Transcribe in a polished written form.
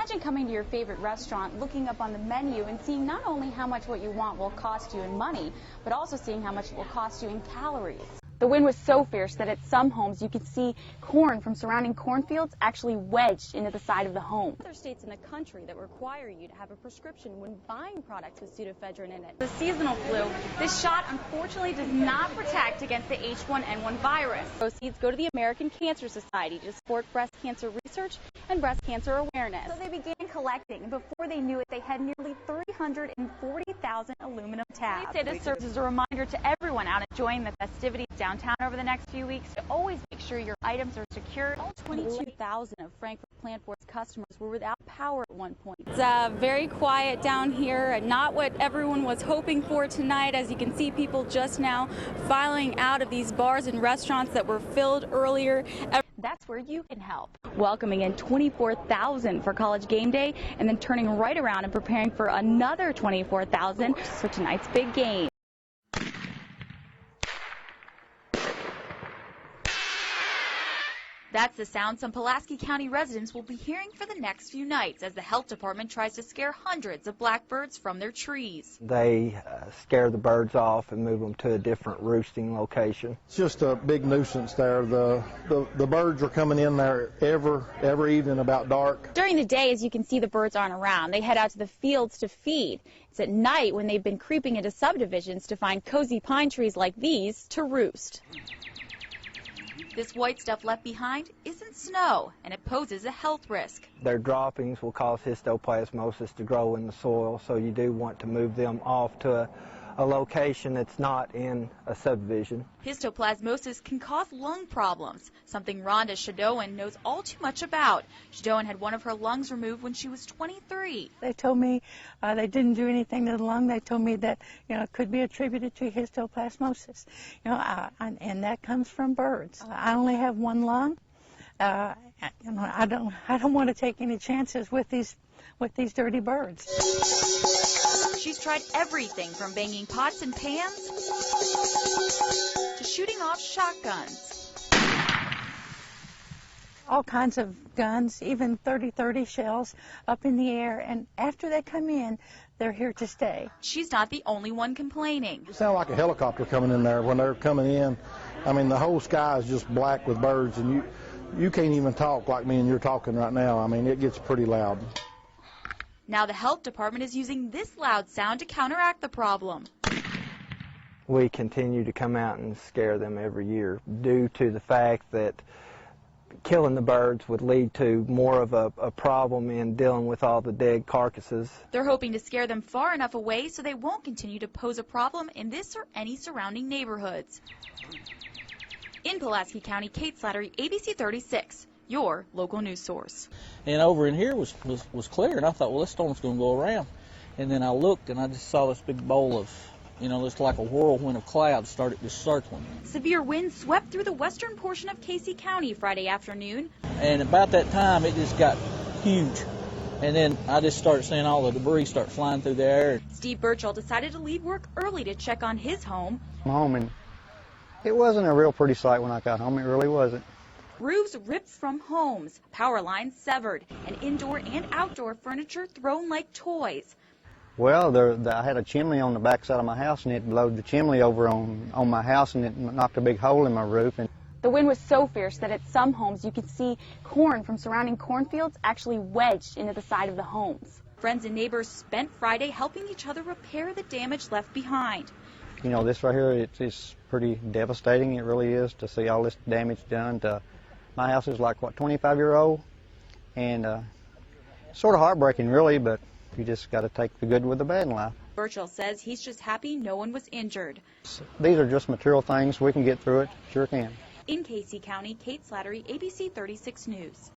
Imagine coming to your favorite restaurant, looking up on the menu and seeing not only how much what you want will cost you in money, but also seeing how much it will cost you in calories. The wind was so fierce that at some homes you could see corn from surrounding cornfields actually wedged into the side of the home. Other states in the country that require you to have a prescription when buying products with pseudoephedrine in it. The seasonal flu, this shot unfortunately does not protect against the H1N1 virus. Proceeds go to the American Cancer Society to support breast cancer research and breast cancer awareness. So they began collecting, and before they knew it, they had nearly 340,000 aluminum tabs. They say this serves as a reminder to everyone out enjoying the festivities downtown over the next few weeks to always make sure your items are secured. All 22,000 of Frankfurt Plant Board's customers were without power at one point. It's very quiet down here, not what everyone was hoping for tonight. As you can see, people just now filing out of these bars and restaurants that were filled earlier. That's where you can help. Welcoming in 24,000 for College Game Day and then turning right around and preparing for another 24,000 for tonight's big game. That's the sound some Pulaski County residents will be hearing for the next few nights as the health department tries to scare hundreds of blackbirds from their trees. They scare the birds off and move them to a different roosting location. It's just a big nuisance there. The birds are coming in there every evening about dark. During the day, as you can see, the birds aren't around. They head out to the fields to feed. It's at night when they've been creeping into subdivisions to find cozy pine trees like these to roost. This white stuff left behind isn't snow, and it poses a health risk. Their droppings will cause histoplasmosis to grow in the soil, so you do want to move them off to a location that's not in a subdivision. Histoplasmosis can cause lung problems, something Rhonda Shadowan knows all too much about. Shadowan had one of her lungs removed when she was 23. They told me they didn't do anything to the lung. They told me that it could be attributed to histoplasmosis, and that comes from birds. I only have one lung. I don't want to take any chances with these dirty birds. She's tried everything from banging pots and pans to shooting off shotguns. All kinds of guns, even 30-30 shells up in the air, and after they come in, they're here to stay. She's not the only one complaining. It sounds like a helicopter coming in there when they're coming in. I mean, the whole sky is just black with birds, and you can't even talk like me and you're talking right now. I mean, it gets pretty loud. Now the health department is using this loud sound to counteract the problem. We continue to come out and scare them every year due to the fact that killing the birds would lead to more of a problem in dealing with all the dead carcasses. They're hoping to scare them far enough away so they won't continue to pose a problem in this or any surrounding neighborhoods. In Pulaski County, Kate Slattery, ABC 36. Your local news source. And over in here was clear, and I thought, well, this storm's going to go around. And then I looked, and I just saw this big bowl of, just like a whirlwind of clouds started just circling. Severe winds swept through the western portion of Casey County Friday afternoon. And about that time, it just got huge. And then I just started seeing all the debris start flying through the air. Steve Birchall decided to leave work early to check on his home. I'm home, and it wasn't a real pretty sight when I got home. It really wasn't. Roofs ripped from homes, power lines severed, and indoor and outdoor furniture thrown like toys. Well, I had a chimney on the back side of my house, and it blowed the chimney over on my house, and it knocked a big hole in my roof. The wind was so fierce that at some homes you could see corn from surrounding cornfields actually wedged into the side of the homes. Friends and neighbors spent Friday helping each other repair the damage left behind. This right here, it's pretty devastating. It really is, to see all this damage done to. My house is like, 25-year-old, and sort of heartbreaking, really, but you just got to take the good with the bad in life. Birchall says he's just happy no one was injured. These are just material things. We can get through it. Sure can. In Casey County, Kate Slattery, ABC 36 News.